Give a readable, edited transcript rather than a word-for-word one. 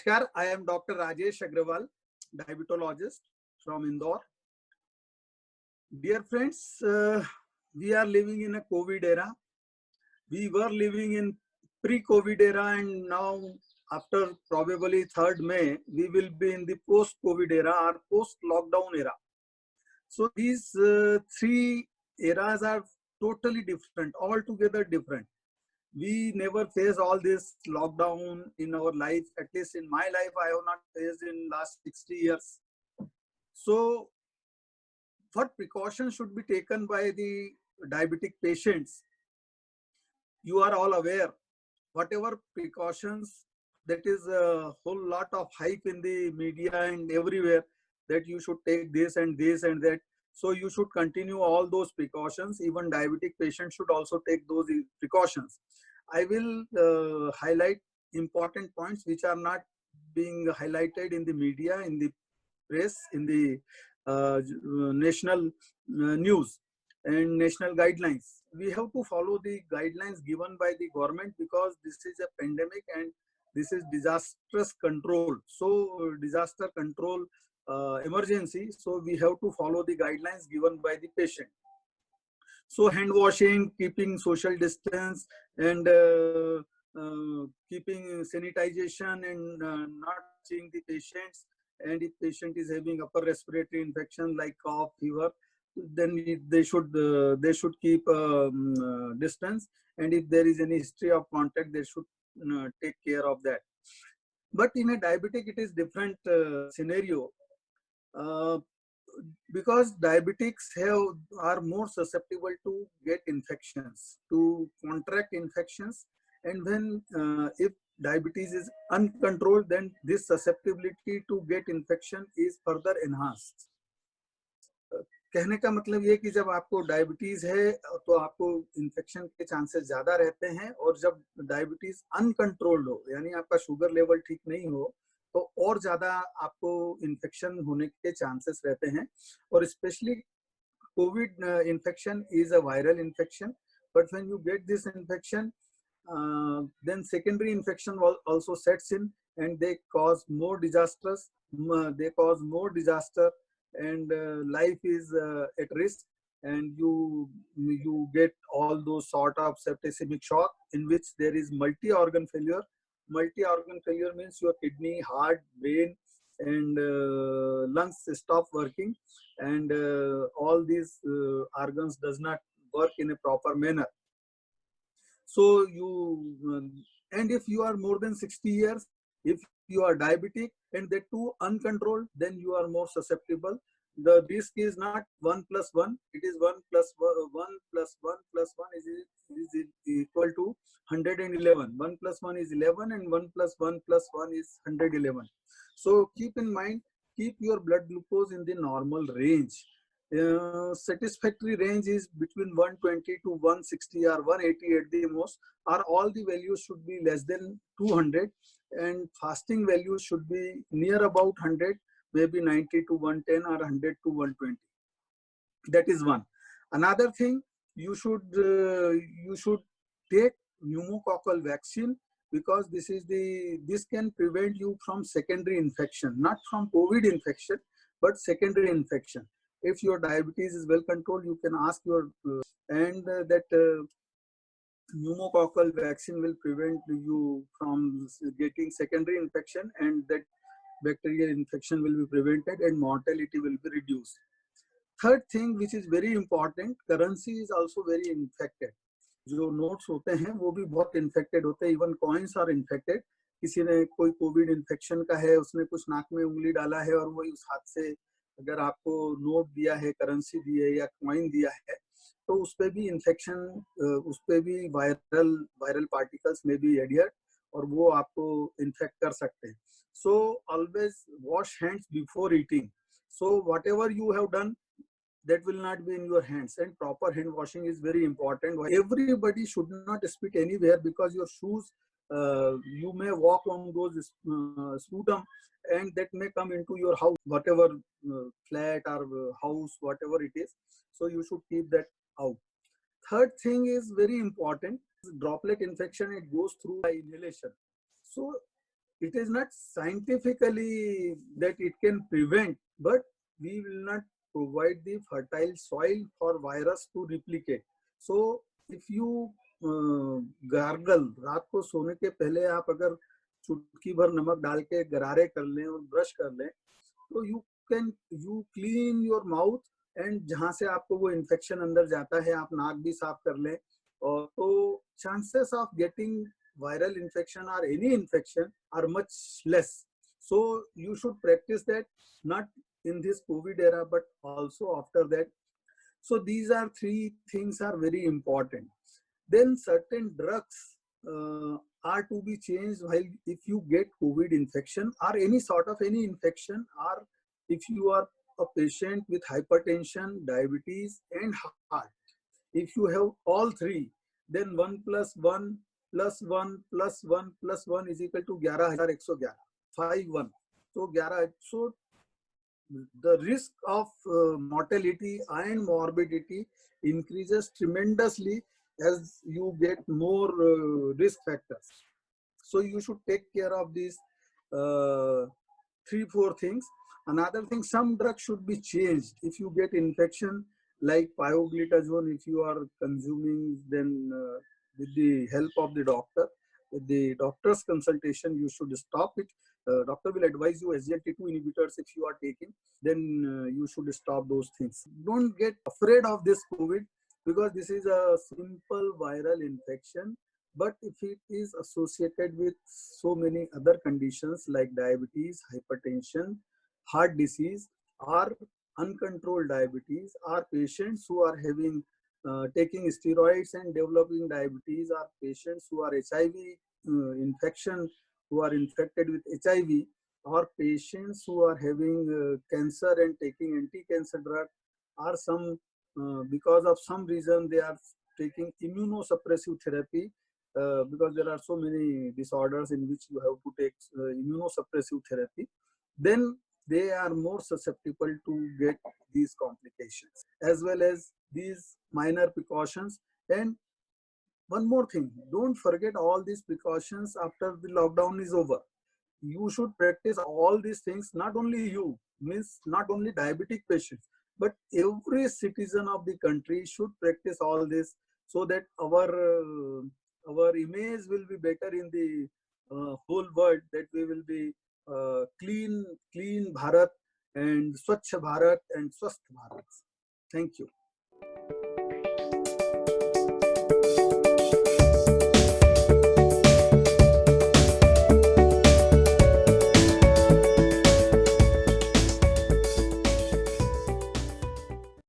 Namaskar, I am Dr. Rajesh Agrawal, diabetologist from Indore. Dear friends, we are living in a COVID era. We were living in pre-COVID era, and now after probably 3rd May, we will be in the post-COVID era or post-lockdown era. So these three eras are totally different, altogether different. We never faced all this lockdown in our life. At least in my life, I have not faced in last 60 years. So what precautions should be taken by the diabetic patients? You are all aware, whatever precautions, that is a whole lot of hype in the media and everywhere that you should take this and this and that. So you should continue all those precautions. Even diabetic patients should also take those precautions. I will highlight important points which are not being highlighted in the media, in the press, in the national news and national guidelines. We have to follow the guidelines given by the government because this is a pandemic and this is disastrous control. So disaster control emergency. So we have to follow the guidelines given by the patient. So hand washing, keeping social distance, and keeping sanitization, and not touching the patients. And if patient is having upper respiratory infection like cough, fever, then they should keep distance. And if there is any history of contact, they should take care of that. But in a diabetic, it is different scenario. Because diabetics are more susceptible to get infections, to contract infections, and when if diabetes is uncontrolled, then this susceptibility to get infection is further enhanced. कहने का मतलब ये कि जब आपको diabetes है तो आपको इन्फेक्शन के चांसेस ज्यादा रहते हैं, और जब डायबिटीज अनकंट्रोल्ड हो, यानी आपका शुगर लेवल ठीक नहीं हो, तो और ज्यादा आपको इन्फेक्शन होने के चांसेस रहते हैं. और specially Covid infection is a viral infection, but when you get this infection, then secondary infection also sets in, and they cause more disasters, they cause more disaster, and life is at risk, and you get all those sort of septicemic shock in which there is multi-organ failure. Multi-organ failure means your kidney, heart, brain, and lungs stop working, and all these organs does not work in a proper manner. So and if you are more than 60 years, if you are diabetic and that too uncontrolled, then you are more susceptible. The risk is not 1 plus 1, it is 1 plus 1, 1 plus 1 plus 1 is equal to 111. 1 plus 1 is 11, and 1 plus 1 plus 1 is 111. So keep in mind, keep your blood glucose in the normal range. Satisfactory range is between 120 to 160 or 180 at the most, or all the values should be less than 200, and fasting values should be near about 100, maybe 90 to 110 or 100 to 120. That is one. Another thing, you should take pneumococcal vaccine, because this can prevent you from secondary infection, not from COVID infection, but secondary infection. If your diabetes is well controlled, you can ask your pneumococcal vaccine will prevent you from getting secondary infection, and that bacterial infection will be prevented and mortality will be reduced. Third thing which is very important, currency is also very infected. जो notes होते हैं वो भी बहुत infected होते हैं, even coins are infected. किसी ने कोई कोविड इन्फेक्शन का है, उसने कुछ नाक में उंगली डाला है और वही उस हाथ से अगर आपको नोट दिया है, करेंसी दी है या कॉइन दिया है, तो उस पर भी इन्फेक्शन, उस पर भी वायरल पार्टिकल्स में भी एडियर, और वो आपको इन्फेक्ट कर सकते हैं. So always wash hands before eating. So whatever you have done, that will not be in your hands, and proper hand washing is very important. Everybody should not spit anywhere, because your shoes, you may walk on those sputum, and that may come into your house, whatever flat or house, whatever it is. So you should keep that out. Third thing is very important, droplet infection. It goes through by inhalation. So it is not scientifically that it can prevent, but we will not provide the fertile soil for virus to replicate. So if you gargle, रात को सोने के पहले आप अगर चुटकी भर नमक डाल के गरारे कर लें और ब्रश कर लें, तो you clean your mouth, and जहां से आपको वो इन्फेक्शन अंदर जाता है आप नाक भी साफ कर लें, और तो chances of getting viral infection or any infection are much less. So you should practice that, not in this COVID era, but also after that. So these are three things are very important. Then certain drugs are to be changed while if you get COVID infection or any sort of any infection, or if you are a patient with hypertension, diabetes and heart. If you have all three, then 1 plus 1 plus 1 plus 1 plus 1 is equal to 11,111, 5 1. So 11. So the risk of mortality and morbidity increases tremendously as you get more risk factors. So you should take care of these 3-4 things. Another thing, some drugs should be changed if you get infection, like pioglitazone. If you are consuming, then with the help of the doctor, with the doctor's consultation, you should stop it. Doctor will advise you SGLT2 inhibitors if you are taking, then you should stop those things. Don't get afraid of this COVID, because this is a simple viral infection. But if it is associated with so many other conditions like diabetes, hypertension, heart disease, or uncontrolled diabetes, or patients who are having taking steroids and developing diabetes, or patients who are HIV infection, who are infected with HIV, or patients who are having cancer and taking anti-cancer drug, or some because of some reason they are taking immunosuppressive therapy, because there are so many disorders in which you have to take immunosuppressive therapy, then they are more susceptible to get these complications, as well as these minor precautions. And one more thing, don't forget all these precautions after the lockdown is over. You should practice all these things, not only you, means not only diabetic patients, but every citizen of the country should practice all this, so that our image will be better in the whole world, that we will be clean Bharat and Swachh Bharat and Swasth Bharat. Thank you.